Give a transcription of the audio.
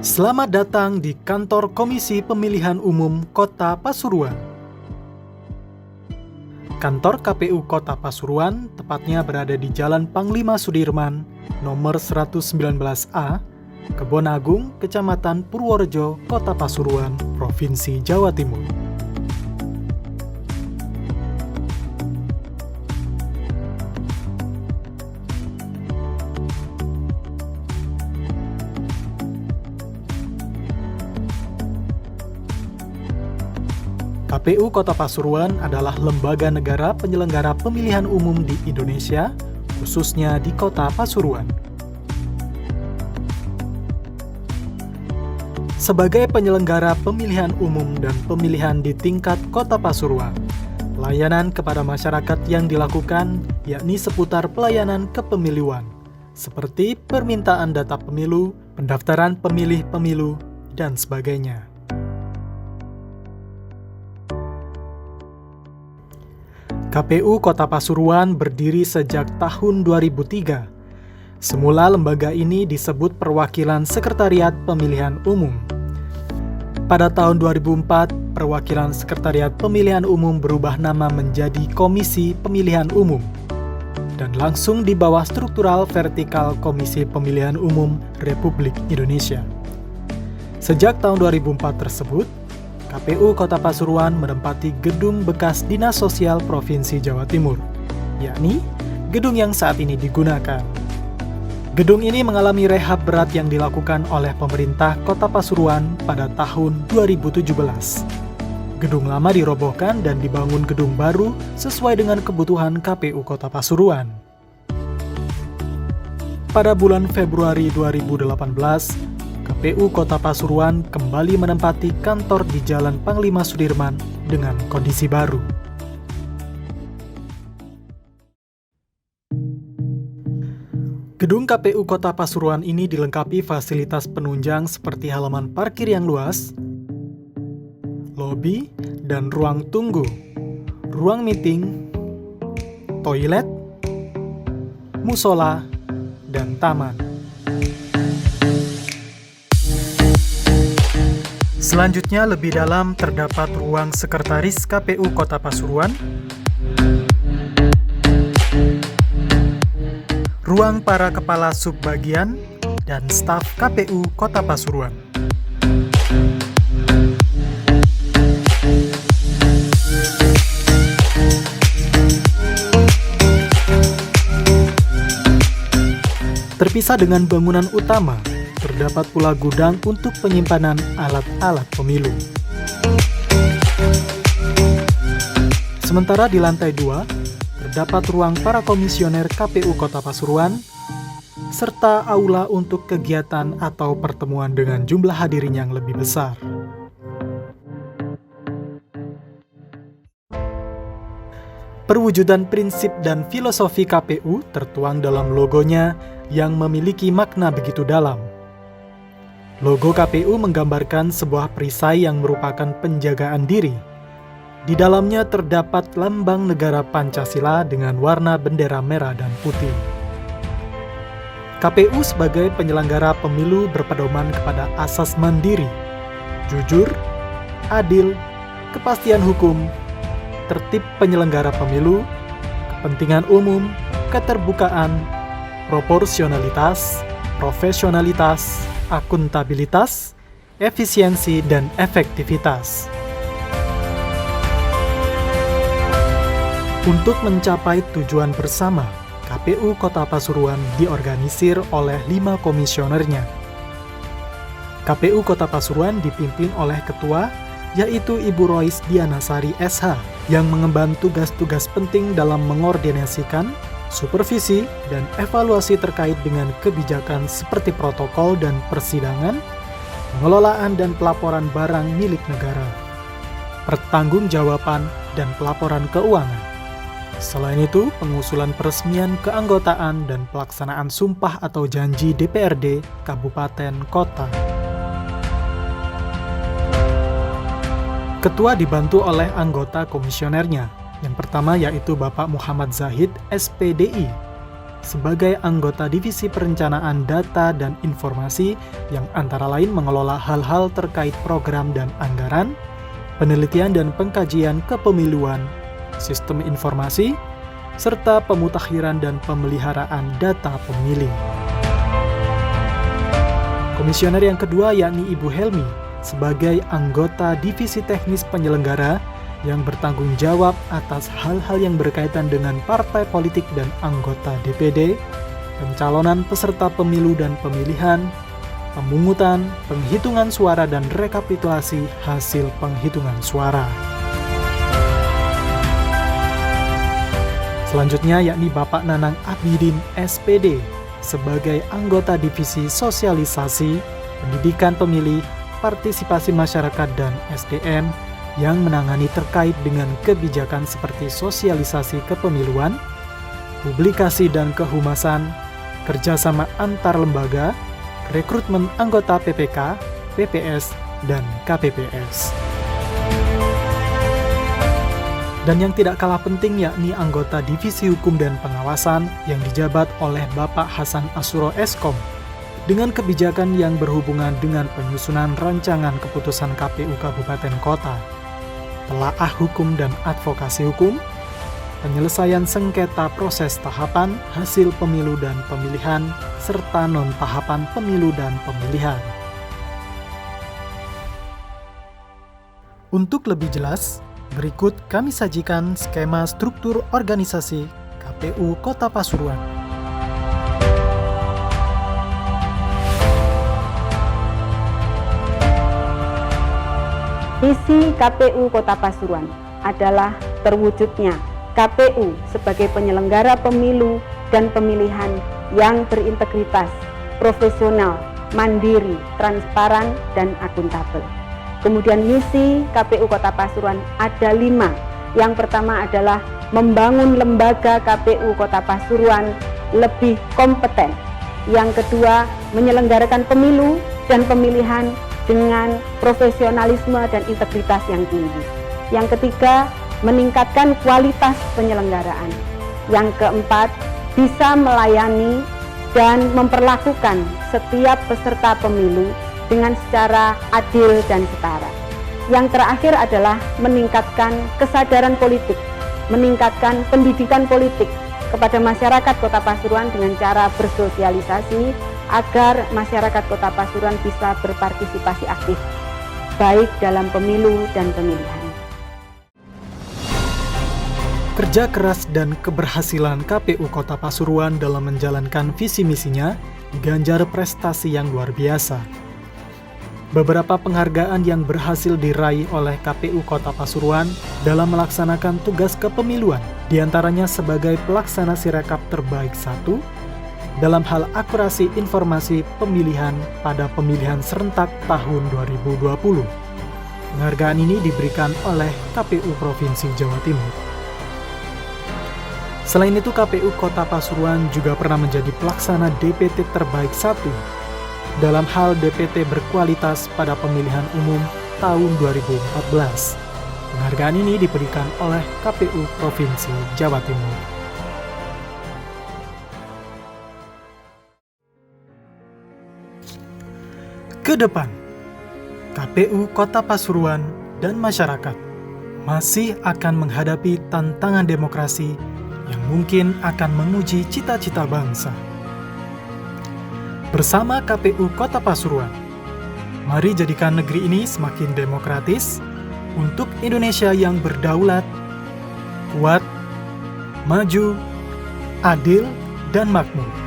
Selamat datang di kantor Komisi Pemilihan Umum Kota Pasuruan. Kantor KPU Kota Pasuruan tepatnya berada di Jalan Panglima Sudirman, nomor 119A, Kebon Agung, Kecamatan Purworejo, Kota Pasuruan, Provinsi Jawa Timur. KPU Kota Pasuruan adalah lembaga negara penyelenggara pemilihan umum di Indonesia, khususnya di Kota Pasuruan. Sebagai penyelenggara pemilihan umum dan pemilihan di tingkat Kota Pasuruan, pelayanan kepada masyarakat yang dilakukan yakni seputar pelayanan kepemiluan, seperti permintaan data pemilu, pendaftaran pemilih pemilu, dan sebagainya. KPU Kota Pasuruan berdiri sejak tahun 2003. Semula lembaga ini disebut Perwakilan Sekretariat Pemilihan Umum. Pada tahun 2004, Perwakilan Sekretariat Pemilihan Umum berubah nama menjadi Komisi Pemilihan Umum dan langsung di bawah struktural vertikal Komisi Pemilihan Umum Republik Indonesia. Sejak tahun 2004 tersebut, KPU Kota Pasuruan menempati gedung bekas Dinas Sosial Provinsi Jawa Timur, yakni gedung yang saat ini digunakan. Gedung ini mengalami rehab berat yang dilakukan oleh pemerintah Kota Pasuruan pada tahun 2017. Gedung lama dirobohkan dan dibangun gedung baru sesuai dengan kebutuhan KPU Kota Pasuruan. Pada bulan Februari 2018, KPU Kota Pasuruan kembali menempati kantor di Jalan Panglima Sudirman dengan kondisi baru. Gedung KPU Kota Pasuruan ini dilengkapi fasilitas penunjang seperti halaman parkir yang luas, lobi dan ruang tunggu, ruang meeting, toilet, musola, dan taman. Selanjutnya, lebih dalam terdapat ruang sekretaris KPU Kota Pasuruan, ruang para kepala subbagian, dan staf KPU Kota Pasuruan. Terpisah dengan bangunan utama, terdapat pula gudang untuk penyimpanan alat-alat pemilu. Sementara di lantai 2, terdapat ruang para komisioner KPU Kota Pasuruan, serta aula untuk kegiatan atau pertemuan dengan jumlah hadirin yang lebih besar. Perwujudan prinsip dan filosofi KPU tertuang dalam logonya yang memiliki makna begitu dalam. Logo KPU menggambarkan sebuah perisai yang merupakan penjagaan diri. Di dalamnya terdapat lambang negara Pancasila dengan warna bendera merah dan putih. KPU sebagai penyelenggara pemilu berpedoman kepada asas mandiri, jujur, adil, kepastian hukum, tertib penyelenggara pemilu, kepentingan umum, keterbukaan, proporsionalitas, profesionalitas, akuntabilitas, efisiensi, dan efektivitas. Untuk mencapai tujuan bersama, KPU Kota Pasuruan diorganisir oleh 5 komisionernya. KPU Kota Pasuruan dipimpin oleh ketua, yaitu Ibu Rois Dianasari SH, yang mengemban tugas-tugas penting dalam mengordinasikan, supervisi, dan evaluasi terkait dengan kebijakan seperti protokol dan persidangan, pengelolaan dan pelaporan barang milik negara, pertanggungjawaban, dan pelaporan keuangan. Selain itu, pengusulan peresmian keanggotaan dan pelaksanaan sumpah atau janji DPRD Kabupaten Kota. Ketua dibantu oleh anggota komisionernya. Yang pertama yaitu Bapak Muhammad Zahid, SPDI. sebagai anggota Divisi Perencanaan Data dan Informasi yang antara lain mengelola hal-hal terkait program dan anggaran, penelitian dan pengkajian kepemiluan, sistem informasi, serta pemutakhiran dan pemeliharaan data pemilih. Komisioner yang kedua yakni Ibu Helmi sebagai anggota Divisi Teknis Penyelenggara yang bertanggung jawab atas hal-hal yang berkaitan dengan partai politik dan anggota DPD, pencalonan peserta pemilu dan pemilihan, pemungutan, penghitungan suara dan rekapitulasi hasil penghitungan suara. Selanjutnya yakni Bapak Nanang Abidin SPD sebagai anggota Divisi Sosialisasi, Pendidikan Pemilih, Partisipasi Masyarakat dan SDM yang menangani terkait dengan kebijakan seperti sosialisasi kepemiluan, publikasi dan kehumasan, kerjasama antar lembaga, rekrutmen anggota PPK, PPS, dan KPPS. Dan yang tidak kalah penting yakni anggota Divisi Hukum dan Pengawasan yang dijabat oleh Bapak Hasan Asuro Eskom dengan kebijakan yang berhubungan dengan penyusunan rancangan keputusan KPU Kabupaten Kota, telaah hukum dan advokasi hukum, penyelesaian sengketa proses tahapan, hasil pemilu dan pemilihan, serta non-tahapan pemilu dan pemilihan. Untuk lebih jelas, berikut kami sajikan skema struktur organisasi KPU Kota Pasuruan. Visi KPU Kota Pasuruan adalah terwujudnya KPU sebagai penyelenggara pemilu dan pemilihan yang berintegritas, profesional, mandiri, transparan, dan akuntabel. Kemudian misi KPU Kota Pasuruan ada 5. Yang pertama adalah membangun lembaga KPU Kota Pasuruan lebih kompeten. Yang kedua, menyelenggarakan pemilu dan pemilihan dengan profesionalisme dan integritas yang tinggi. Yang ketiga, meningkatkan kualitas penyelenggaraan. Yang keempat, bisa melayani dan memperlakukan setiap peserta pemilu dengan secara adil dan setara. Yang terakhir adalah meningkatkan kesadaran politik, meningkatkan pendidikan politik kepada masyarakat Kota Pasuruan dengan cara bersosialisasi agar masyarakat Kota Pasuruan bisa berpartisipasi aktif, baik dalam pemilu dan pemilihan. Kerja keras dan keberhasilan KPU Kota Pasuruan dalam menjalankan visi misinya diganjar prestasi yang luar biasa. Beberapa penghargaan yang berhasil diraih oleh KPU Kota Pasuruan dalam melaksanakan tugas kepemiluan, diantaranya sebagai pelaksana Sirekap terbaik 1, dalam hal akurasi informasi pemilihan pada pemilihan serentak tahun 2020. Penghargaan ini diberikan oleh KPU Provinsi Jawa Timur. Selain itu, KPU Kota Pasuruan juga pernah menjadi pelaksana DPT terbaik 1 dalam hal DPT berkualitas pada pemilihan umum tahun 2014. Penghargaan ini diberikan oleh KPU Provinsi Jawa Timur. Ke depan, KPU Kota Pasuruan dan masyarakat masih akan menghadapi tantangan demokrasi yang mungkin akan menguji cita-cita bangsa. Bersama KPU Kota Pasuruan, mari jadikan negeri ini semakin demokratis untuk Indonesia yang berdaulat, kuat, maju, adil, dan makmur.